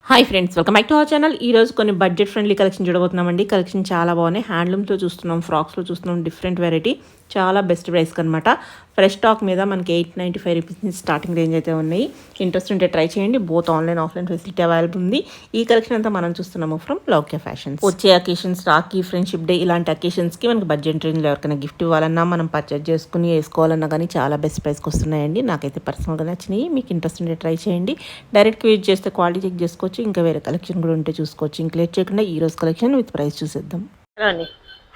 Hi friends, welcome back to our channel. ఈ రోజు కొన్ని బడ్జెట్ ఫ్రెండ్లీ కలెక్షన్ చూడబోతున్నామండి. కలెక్షన్ చాలా బాగున్నాయి. హ్యాండ్లూమ్తో చూస్తున్నాం, ఫ్రాక్స్లో చూస్తున్నాం, డిఫరెంట్ వెరైటీ, చాలా బెస్ట్ ప్రైస్కి అనమాట. ఫ్రెష్ స్టాక్ మీద మనకి 895 రూపీస్ నుంచి స్టార్టింగ్ రేంజ్ అయితే ఉన్నాయి. ఇంట్రెస్ట్ ఉంటే ట్రై చేయండి. Both online offline facility available ఉంది. ఈ కలెక్షన్ అంతా మనం చూస్తున్నాము ఫ్రమ్ లౌక్య ఫ్యాషన్స్. వచ్చే అకేషన్స్, రాఖీ, ఫ్రెండ్షిప్ డే ఇలాంటి అకేషన్స్కి మనకి బడ్జెట్ రేంజ్లో ఎవరికైనా గిఫ్ట్ ఇవ్వాలన్నా, మనం పర్చేజ్ చేసుకుని వేసుకోవాలన్నా కానీ చాలా బెస్ట్ ప్రైస్కి వస్తున్నాయండి. నాకైతే పర్సనల్గా నచ్చినాయి. మీకు ఇంట్రెస్ట్ ఉంటే ట్రై చేయండి. డైరెక్ట్గా యూజ్ చేస్తే క్వాలిటీ చెక్ చేసుకోవచ్చు. ఇంకా వేరే కలెక్షన్ కూడా ఉంటే చూసుకోవచ్చు. ఇంక లేట్ చేయకుండా ఈ రోజు కలెక్షన్ విత్ ప్రైస్ చూసేద్దాం.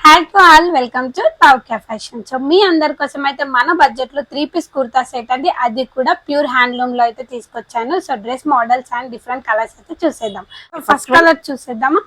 Hi to all, welcome to Loukya fashion. So మీ అందరి కోసం అయితే మన బడ్జెట్ లో 3 పీస్ కుర్తా సెట్ అండి, అది కూడా ప్యూర్ హ్యాండ్లూమ్ లో అయితే తీసుకొచ్చాను. So dress models and different colours అయితే చూసేద్దాం. ఫస్ట్ కలర్ చూసేద్దామా.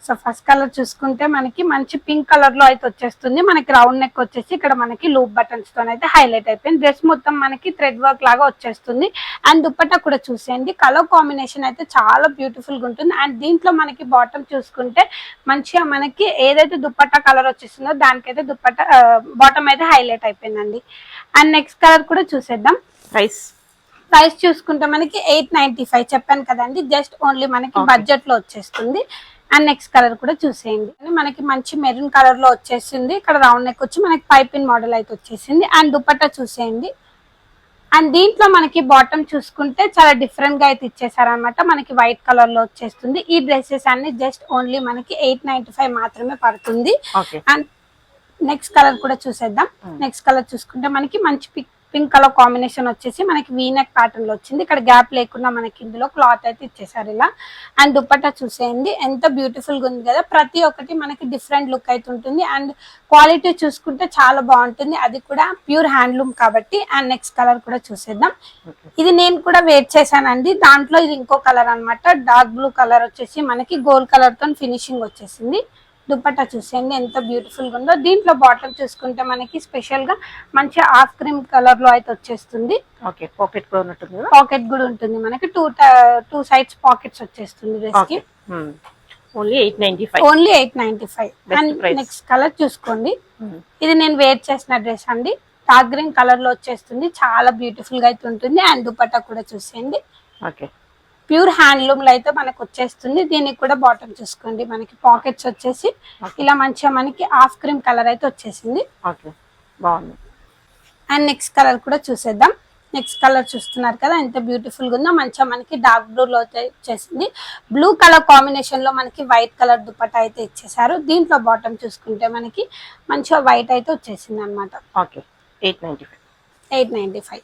సో ఫస్ట్ కలర్ చూసుకుంటే మనకి మంచి పింక్ కలర్ లో అయితే వచ్చేస్తుంది. మనకి రౌండ్ నెక్ వచ్చేసి ఇక్కడ మనకి లూప్ బటన్స్ తో అయితే హైలైట్ అయిపోయింది. డ్రెస్ మొత్తం మనకి థ్రెడ్ వర్క్ లాగా వచ్చేస్తుంది. అండ్ దుపట్టా కూడా చూసేయండి, కలర్ కాంబినేషన్ అయితే చాలా బ్యూటిఫుల్ గా ఉంటుంది. అండ్ దీంట్లో మనకి బాటమ్ చూసుకుంటే మంచిగా మనకి ఏదైతే దుపట్టా కలర్ వచ్చేస్తుందో దానికైతే దుపట్టా బాటమ్ అయితే హైలైట్ అయిపోయిందండి. అండ్ నెక్స్ట్ కలర్ కూడా చూసేద్దాం. ప్రైస్ చూసుకుంటే మనకి 895 చెప్పాను కదండి, జస్ట్ ఓన్లీ మనకి బడ్జెట్ లో వచ్చేస్తుంది. అండ్ నెక్స్ట్ కలర్ కూడా చూసేయండి, మనకి మంచి మెరూన్ కలర్ లో వచ్చేసింది. ఇక్కడ రౌండ్ నెక్ వచ్చి మనకి పైపిన్ మోడల్ అయితే వచ్చేసింది. అండ్ దుపట్టా చూసేయండి. అండ్ దీంట్లో మనకి బాటమ్ చూసుకుంటే చాలా డిఫరెంట్ గా అయితే ఇచ్చేసారనమాట. మనకి వైట్ కలర్ లో వచ్చేస్తుంది. ఈ డ్రెస్సెస్ అన్ని జస్ట్ ఓన్లీ మనకి 895 మాత్రమే పడుతుంది. అండ్ నెక్స్ట్ కలర్ కూడా చూసేద్దాం. నెక్స్ట్ కలర్ చూసుకుంటే మనకి మంచి పింక్ కలర్ కాంబినేషన్ వచ్చేసి మనకి వీనెక్ ప్యాటర్న్ లో వచ్చింది. ఇక్కడ గ్యాప్ లేకుండా మనకి ఇందులో క్లాత్ అయితే ఇచ్చేసారు ఇలా. అండ్ దుపట్టా చూసేయండి, ఎంత బ్యూటిఫుల్ గా ఉంది కదా. ప్రతి ఒక్కటి మనకి డిఫరెంట్ లుక్ అయితే ఉంటుంది. అండ్ క్వాలిటీ చూసుకుంటే చాలా బాగుంటుంది, అది కూడా ప్యూర్ హ్యాండ్లూమ్ కాబట్టి. అండ్ నెక్స్ట్ కలర్ కూడా చూసేద్దాం. ఇది నేను కూడా వేర్ చేశానండి. దాంట్లో ఇది ఇంకో కలర్ అనమాట. డార్క్ బ్లూ కలర్ వచ్చేసి మనకి గోల్డ్ కలర్ తో ఫినిషింగ్ వచ్చేసింది. దుపట్టా చూసేయండి ఎంత బ్యూటిఫుల్ గా ఉందో. దీంట్లో బాటమ్ చూసుకుంటే మనకి స్పెషల్ గా మంచి హాఫ్ క్రీమ్ కలర్ లో అయితే వచ్చేస్తుంది. పాకెట్ కూడా ఉంటుంది మనకి. టూ సైడ్స్ పాకెట్స్ వచ్చేస్తుంది డ్రెస్ కి. ఓన్లీ 895. అండ్ నెక్స్ట్ కలర్ చూసుకోండి. ఇది నేను వేర్ చేసిన డ్రెస్ అండి. డార్క్ గ్రీన్ కలర్ లో వచ్చేస్తుంది, చాలా బ్యూటిఫుల్ గా అయితే ఉంటుంది. అండ్ దుపట్టా కూడా చూసేయండి, ప్యూర్ హ్యాండ్లూమ్ లో అయితే మనకు వచ్చేస్తుంది. దీనికి కూడా బాటమ్ చూసుకోండి, మనకి పాకెట్స్ వచ్చేసి ఇలా మంచిగా మనకి హాఫ్ క్రీమ్ కలర్ అయితే వచ్చేసింది. అండ్ నెక్స్ట్ కలర్ కూడా చూసేద్దాం. నెక్స్ట్ కలర్ చూస్తున్నారు కదా ఎంత బ్యూటిఫుల్ గా ఉందో. మంచిగా మనకి డార్క్ బ్లూ లో వచ్చేసింది. బ్లూ కలర్ కాంబినేషన్ లో మనకి వైట్ కలర్ దుపట్టా అయితే ఇచ్చేసారు. దీంట్లో బాటమ్ చూసుకుంటే మనకి మంచిగా వైట్ అయితే వచ్చేసింది అనమాట. 895.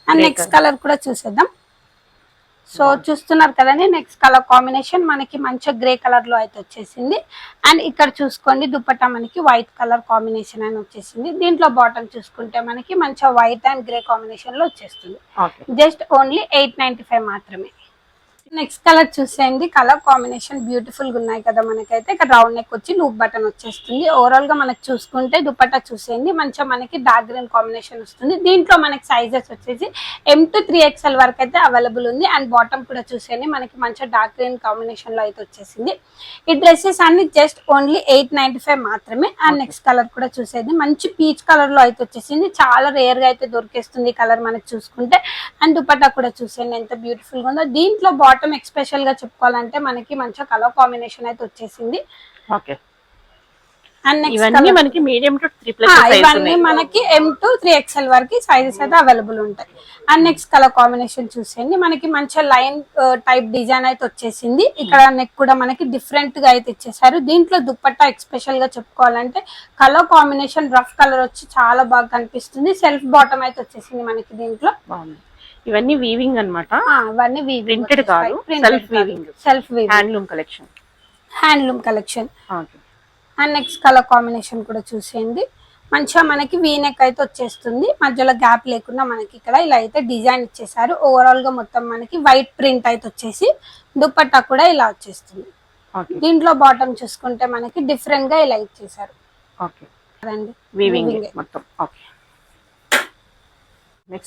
అండ్ నెక్స్ట్ కలర్ కూడా చూసేద్దాం. సో చూస్తున్నారు కదండి, నెక్స్ట్ కలర్ కాంబినేషన్ మనకి మంచిగా గ్రే కలర్ లో అయితే వచ్చేసింది. అండ్ ఇక్కడ చూసుకోండి దుపట్టా మనకి వైట్ కలర్ కాంబినేషన్ అని వచ్చేసింది. దీంట్లో బాటమ్ చూసుకుంటే మనకి మంచిగా వైట్ అండ్ గ్రే కాంబినేషన్ లో వచ్చేస్తుంది. జస్ట్ ఓన్లీ 895 మాత్రమే. నెక్స్ట్ కలర్ చూసేయండి, కలర్ కాంబినేషన్ బ్యూటిఫుల్ గా ఉన్నాయి కదా. మనకైతే ఇక్కడ రౌండ్ నెక్ వచ్చి లూప్ బటన్ వచ్చేస్తుంది. ఓవరాల్ గా మనకి చూసుకుంటే దుపట్టా చూసేయండి, మంచిగా మనకి డార్క్ గ్రీన్ కాంబినేషన్ వస్తుంది. దీంట్లో మనకి సైజెస్ వచ్చేసి M to 3XL వరకు అయితే అవైలబుల్ ఉంది. అండ్ బాటమ్ కూడా చూసేయండి, మనకి మంచిగా డార్క్ గ్రీన్ కాంబినేషన్ లో అయితే వచ్చేసింది. ఈ డ్రెస్సెస్ అన్ని జస్ట్ ఓన్లీ 895 మాత్రమే. అండ్ నెక్స్ట్ కలర్ కూడా చూసేది మంచి పీచ్ కలర్ లో అయితే వచ్చేసింది. చాలా రేర్ గా అయితే దొరికేస్తుంది ఈ కలర్ మనకి చూసుకుంటే. అండ్ దుపట్టా కూడా చూసేయండి ఎంత బ్యూటిఫుల్ గా ఉందో. దీంట్లో బాటమ్ ఎక్స్పెషల్ గా చెప్పుకోవాలంటే మనకి మంచిగా కలర్ కాంబినేషన్ అయితే వచ్చేసింది. ఇవన్నీ మనకి మీడియం టు 3+, ఇవన్నీ మనకి M to 3XL వరకు సైజెస్ అయితే అవైలబుల్ ఉంటాయి. అండ్ నెక్స్ట్ కలర్ కాంబినేషన్ చూసేయండి, మనకి మంచిగా లైన్ టైప్ డిజైన్ అయితే వచ్చేసింది. ఇక్కడ నెక్ కూడా మనకి డిఫరెంట్ గా అయితే ఇచ్చేసారు. దీంట్లో దుపట్టా ఎక్స్పెషల్ గా చెప్పుకోవాలంటే కలర్ కాంబినేషన్ రఫ్ కలర్ వచ్చి చాలా బాగా కనిపిస్తుంది. సెల్ఫ్ బాటమ్ అయితే వచ్చేసింది మనకి. దీంట్లో ఇవన్నీ వీవింగ్ అన్నమాట. ఇవన్నీ ప్రింటెడ్ కాదు, self weaving handloom collection. And next colour combination కూడా చూసేయండి, మంచిగా మనకి వీనెక్ అయితే వచ్చేస్తుంది. మధ్యలో గ్యాప్ లేకుండా మనకి ఇక్కడ ఇలా అయితే డిజైన్ ఇచ్చేసారు. ఓవరాల్ గా మొత్తం మనకి వైట్ ప్రింట్ అయితే వచ్చేసి దుపట్టా కూడా ఇలా వచ్చేస్తుంది. దీంట్లో బాటమ్ చూసుకుంటే మనకి డిఫరెంట్ గా ఇలా ఇచ్చేసారు.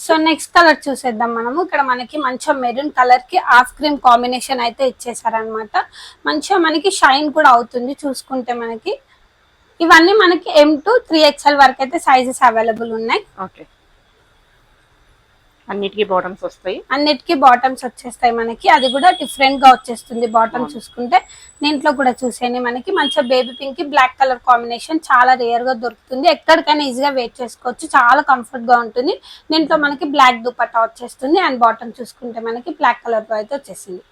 సో నెక్స్ట్ కలర్ చూసేద్దాం మనము. ఇక్కడ మనకి మంచిగా మెరూన్ కలర్ కి హాఫ్ క్రీమ్ కాంబినేషన్ అయితే ఇచ్చేసారనమాట. మంచిగా మనకి షైన్ కూడా అవుతుంది చూసుకుంటే మనకి. ఇవన్నీ మనకి M to 3XL వరకు అయితే సైజెస్ అవైలబుల్ ఉన్నాయి. అన్నిటికీ బాటమ్స్ వస్తాయి. అన్నిటికీ బాటమ్స్ వచ్చేస్తాయి మనకి. అది కూడా డిఫరెంట్ గా వచ్చేస్తుంది బాటమ్ చూసుకుంటే. దీంట్లో కూడా చూసేయండి మనకి మంచిగా బేబీ పింక్ కి బ్లాక్ కలర్ కాంబినేషన్ చాలా రేర్ గా దొరుకుతుంది. ఎక్కడికైనా ఈజీగా వేర్ చేసుకోవచ్చు, చాలా కంఫర్ట్ గా ఉంటుంది. దీంట్లో మనకి బ్లాక్ దుపట్టా వచ్చేస్తుంది అండ్ బాటమ్ చూసుకుంటే మనకి బ్లాక్ కలర్ తో అయితే వచ్చేసింది.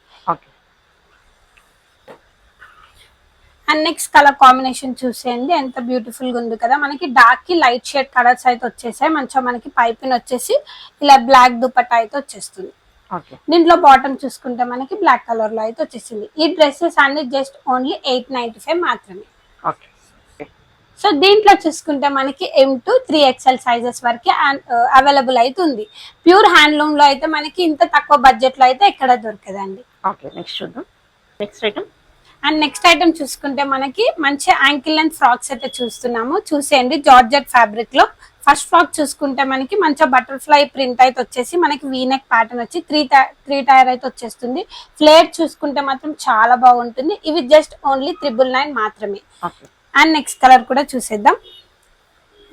అండ్ నెక్స్ట్ కలర్ కాంబినేషన్ చూసేయండి ఎంత బ్యూటిఫుల్ గా ఉంది కదా. మనకి డార్క్ కి లైట్ షేడ్ కలర్స్ అయితే వచ్చేసాయి. మంచిగా మనకి పైపిన్ వచ్చేసి ఇలా బ్లాక్ దుపట్టా అయితే వచ్చేస్తుంది. దీంట్లో బాటమ్ చూసుకుంటే మనకి బ్లాక్ కలర్ లో అయితే వచ్చేసింది. ఈ డ్రెస్సెస్ అన్ని జస్ట్ ఓన్లీ 895 మాత్రమే. సో దీంట్లో చూసుకుంటే మనకి M2 3XL సైజెస్ వరకు అవైలబుల్ అయితే ఉంది. ప్యూర్ హ్యాండ్లూమ్ లో అయితే మనకి ఇంత తక్కువ బడ్జెట్ లో అయితే ఎక్కడ దొరకదండి. నెక్స్ట్ చూద్దాం. Next item and next item చూసుకుంటే మనకి మంచి యాంకిల్ లెంత్ ఫ్రాక్స్ అయితే చూస్తున్నాము. చూసేయండి జార్జెట్ ఫ్యాబ్రిక్ లో. ఫస్ట్ ఫ్రాక్ చూసుకుంటే మనకి మంచిగా బటర్ఫ్లై ప్రింట్ అయితే వచ్చేసి మనకి వీనెక్ ప్యాటర్న్ వచ్చి త్రీ టైర్ అయితే వచ్చేస్తుంది. ఫ్లేర్ చూసుకుంటే మాత్రం చాలా బాగుంటుంది. ఇవి జస్ట్ ఓన్లీ 999 మాత్రమే. అండ్ నెక్స్ట్ కలర్ కూడా చూసేద్దాం.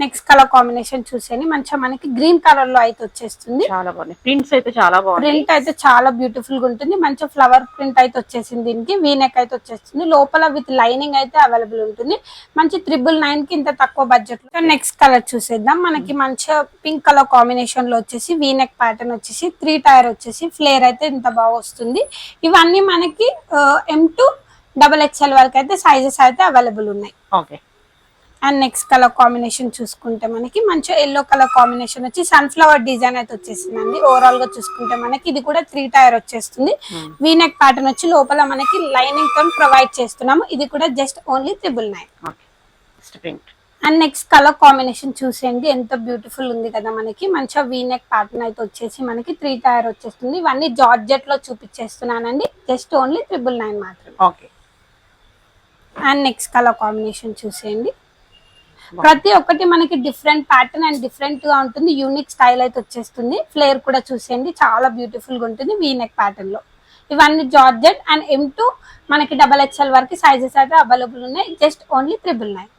నెక్స్ట్ కలర్ కాంబినేషన్ చూసేయండి మంచిగా మనకి గ్రీన్ కలర్ లో అయితే వచ్చేస్తుంది. చాలా బాగుంది. ప్రింట్స్ అయితే చాలా బాగుంది. ప్రింట్ అయితే చాలా బ్యూటిఫుల్ గా ఉంటుంది. మంచి ఫ్లవర్ ప్రింట్ అయితే వచ్చేసింది. దీనికి వీనెక్ అయితే వచ్చేస్తుంది. లోపల విత్ లైనింగ్ అయితే అవైలబుల్ ఉంటుంది. మంచి 999 కి ఇంత తక్కువ బడ్జెట్ లో. నెక్స్ట్ కలర్ చూసేద్దాం. మనకి మంచిగా పింక్ కలర్ కాంబినేషన్ లో వచ్చేసి వీనెక్ ప్యాటర్న్ వచ్చేసి 3 టైర్ వచ్చేసి ఫ్లేర్ అయితే ఇంత బాగా వస్తుంది. ఇవన్నీ మనకి M2 XXL వరకు అయితే సైజెస్ అయితే అవైలబుల్ ఉన్నాయి. అండ్ నెక్స్ట్ కలర్ కాంబినేషన్ చూసుకుంటే మనకి మంచి ఎల్లో కలర్ కాంబినేషన్ వచ్చి సన్ఫ్లవర్ డిజైన్ అయితే వచ్చేసిందండి. ఓవరాల్ గా చూసుకుంటే మనకి ఇది కూడా 3 టైర్ వచ్చేస్తుంది. వీనెక్ ప్యాటర్న్ వచ్చి లోపల మనకి లైనింగ్ తో ప్రొవైడ్ చేస్తున్నాము. ఇది కూడా just only 999. And next colour combination చూసేయండి ఎంత బ్యూటిఫుల్ ఉంది కదా. మనకి మంచిగా వీనెక్ ప్యాటర్న్ అయితే వచ్చేసి మనకి 3 టైర్ వచ్చేస్తుంది. ఇవన్నీ జార్జెట్ లో చూపించేస్తున్నానండి. జస్ట్ ఓన్లీ 999 మాత్రమే. అండ్ నెక్స్ట్ కలర్ కాంబినేషన్ చూసేయండి. ప్రతి ఒక్కటి మనకి డిఫరెంట్ ప్యాటర్న్ అండ్ డిఫరెంట్ గా ఉంటుంది. యూనిక్ స్టైల్ అయితే వచ్చేస్తుంది. ఫ్లేర్ కూడా చూసేయండి చాలా బ్యూటిఫుల్ గా ఉంటుంది వీనెక్ ప్యాటర్న్ లో. ఇవన్నీ జార్జెట్ అండ్ M2 మనకి XXL వరకు సైజెస్ అయితే అవైలబుల్ ఉన్నాయి. Just only 999.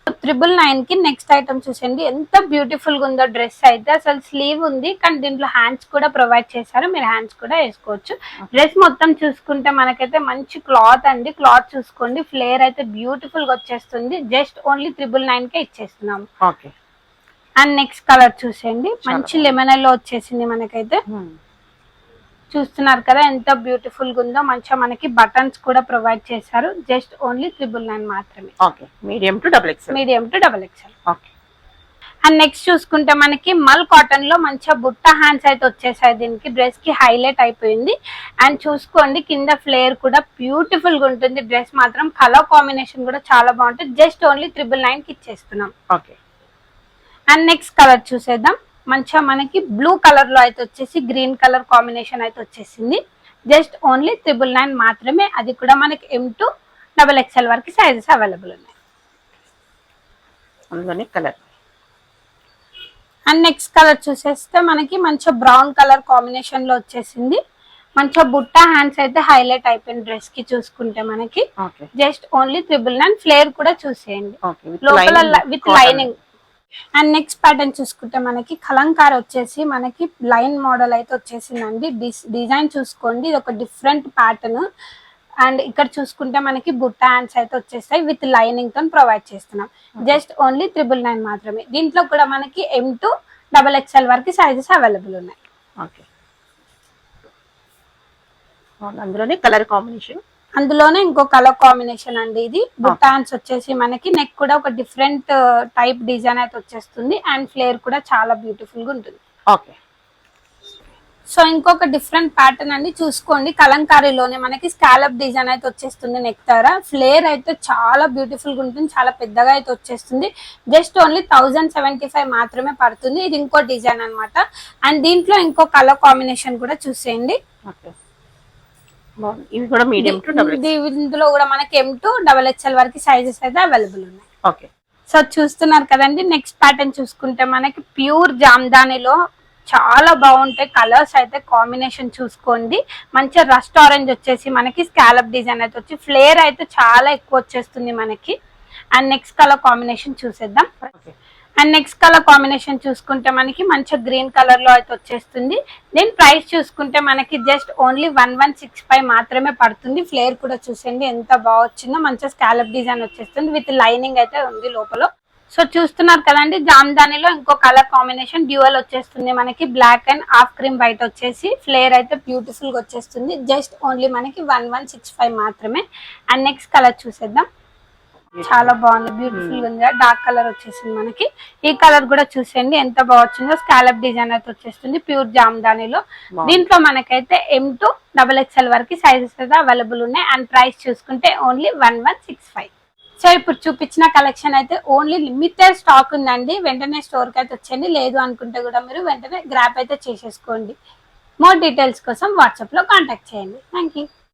999 కి నెక్స్ట్ ఐటమ్ చూసేయండి ఎంత బ్యూటిఫుల్ గా ఉందో. డ్రెస్ అయితే అసలు స్లీవ్ ఉంది కానీ దీంట్లో హ్యాండ్స్ కూడా ప్రొవైడ్ చేశారు. మీరు హ్యాండ్స్ కూడా వేసుకోవచ్చు. డ్రెస్ మొత్తం చూసుకుంటే మనకైతే మంచి క్లాత్ అండి. క్లాత్ చూసుకోండి ఫ్లేర్ అయితే బ్యూటిఫుల్ గా వచ్చేస్తుంది. జస్ట్ ఓన్లీ 999 కే ఇచ్చేస్తున్నాము. అండ్ నెక్స్ట్ కలర్ చూసేయండి మంచి లెమన్ ఎల్లో వచ్చేసింది మనకైతే. చూస్తున్నారు కదా ఎంత బ్యూటిఫుల్ గా ఉందో. మంచిగా మనకి బటన్స్ కూడా ప్రొవైడ్ చేశారు. జస్ట్ ఓన్లీ 999 మాత్రమే. Medium to XXL. And next చూసుకుంటే మనకి మల్ కాటన్ లో మంచిగా బుట్ట హ్యాండ్స్ అయితే వచ్చేసాయి. దీనికి డ్రెస్ కి హైలైట్ అయిపోయింది. అండ్ చూసుకోండి కింద ఫ్లేర్ కూడా బ్యూటిఫుల్ గా ఉంటుంది. డ్రెస్ మాత్రం కలర్ కాంబినేషన్ కూడా చాలా బాగుంటుంది. జస్ట్ ఓన్లీ 999 కి ఇచ్చేస్తున్నాం. అండ్ నెక్స్ట్ కలర్ చూసేద్దాం. మంచిగా మనకి బ్లూ కలర్ లో అయితే వచ్చేసి గ్రీన్ కలర్ కాంబినేషన్ అయితే వచ్చేసింది. జస్ట్ ఓన్లీ 999 మాత్రమే. అది కూడా మనకి M2 XXL వరకు సైజెస్ అవైలబుల్ ఉన్నాయి. అండ్ నెక్స్ట్ కలర్ చూసేస్తే మనకి మంచిగా బ్రౌన్ కలర్ కాంబినేషన్ లో వచ్చేసింది. మంచిగా బుట్ట హ్యాండ్స్ అయితే హైలైట్ అయిపోయింది డ్రెస్ కి. చూసుకుంటే మనకి జస్ట్ ఓన్లీ 999. ఫ్లేర్ కూడా చూసేయండి లోపల with lining. And next pattern చూసుకుంటే మనకి కలంకార్ వచ్చేసి మనకి లైన్ మోడల్ అయితే వచ్చేసిందండి. డిజైన్ చూసుకోండి ఇది ఒక డిఫరెంట్ ప్యాటర్న్. అండ్ ఇక్కడ చూసుకుంటే మనకి బుట్ట హ్యాండ్స్ అయితే వచ్చేస్తాయి. విత్ లైనింగ్ తో ప్రొవైడ్ చేస్తున్నాం. జస్ట్ ఓన్లీ 999 మాత్రమే. దీంట్లో కూడా మనకి M2 XXL వరకు సైజెస్ అవైలబుల్ ఉన్నాయి. అందులోనే ఇంకో కలర్ కాంబినేషన్ అండి. ఇది బుట్ట హ్యాండ్స్ వచ్చేసి మనకి నెక్ కూడా ఒక డిఫరెంట్ టైప్ డిజైన్ అయితే వచ్చేస్తుంది. అండ్ ఫ్లేర్ కూడా చాలా బ్యూటిఫుల్ గా ఉంటుంది. సో ఇంకొక డిఫరెంట్ ప్యాటర్న్ అండి. చూసుకోండి కలంకారీలోనే మనకి స్కాలప్ డిజైన్ అయితే వచ్చేస్తుంది. నెక్ దగ్గర ఫ్లేర్ అయితే చాలా బ్యూటిఫుల్ గా ఉంటుంది. చాలా పెద్దగా అయితే వచ్చేస్తుంది. జస్ట్ ఓన్లీ 1075 మాత్రమే పడుతుంది. ఇది ఇంకో డిజైన్ అన్నమాట. అండ్ దీంట్లో ఇంకో కలర్ కాంబినేషన్ కూడా చూసేయండి. ఇందులో కూడా మనకి M2 XXL వరకు సైజెస్ అయితే అవైలబుల్ ఉన్నాయి. సో చూస్తున్నారు కదండి. నెక్స్ట్ ప్యాటర్న్ చూసుకుంటే మనకి ప్యూర్ జామ్దానిలో చాలా బాగుంటాయి కలర్స్ అయితే. కాంబినేషన్ చూసుకోండి మంచిగా రస్ట్ ఆరెంజ్ వచ్చేసి మనకి స్కాలప్ డిజైన్ అయితే వచ్చి ఫ్లేర్ అయితే చాలా ఎక్కువ వచ్చేస్తుంది మనకి. అండ్ నెక్స్ట్ కలర్ కాంబినేషన్ చూసేద్దాం. అండ్ నెక్స్ట్ కలర్ కాంబినేషన్ చూసుకుంటే మనకి మంచిగా గ్రీన్ కలర్ లో అయితే వచ్చేస్తుంది. దీని ప్రైస్ చూసుకుంటే మనకి జస్ట్ ఓన్లీ 1165 మాత్రమే పడుతుంది. ఫ్లేర్ కూడా చూసేయండి ఎంత బాగా వచ్చిందో, మంచిగా స్కాలప్ డిజైన్ వచ్చేస్తుంది విత్ లైనింగ్ అయితే ఉంది లోపల. సో చూస్తున్నారు కదండి, జామ్దానిలో ఇంకో కలర్ కాంబినేషన్ డ్యూయల్ వచ్చేస్తుంది మనకి, black and half cream white వచ్చేసి ఫ్లేర్ అయితే బ్యూటిఫుల్ గా వచ్చేస్తుంది. జస్ట్ ఓన్లీ మనకి 1165 మాత్రమే. అండ్ నెక్స్ట్ కలర్ చూసేద్దాం. చాలా బాగుంది, బ్యూటిఫుల్ గా ఉంది, డార్క్ కలర్ వచ్చేసింది మనకి. ఈ కలర్ కూడా చూసేయండి ఎంత బాగా వచ్చిందో, స్కాలప్ డిజైన్ అయితే వచ్చేస్తుంది ప్యూర్ జామ్దానిలో. దీంట్లో మనకైతే M2 XXL వరకు సైజెస్ అయితే అవైలబుల్ ఉన్నాయి. అండ్ ప్రైస్ చూసుకుంటే ఓన్లీ 1165. సో ఇప్పుడు చూపించిన కలెక్షన్ అయితే ఓన్లీ లిమిటెడ్ స్టాక్ ఉందండి. వెంటనే స్టోర్ కి అయితే వచ్చేయండి, లేదు అనుకుంటే కూడా మీరు వెంటనే గ్రాప్ అయితే చేసేసుకోండి. మోర్ డీటెయిల్స్ కోసం వాట్సాప్ లో కాంటాక్ట్ చేయండి. Thank you.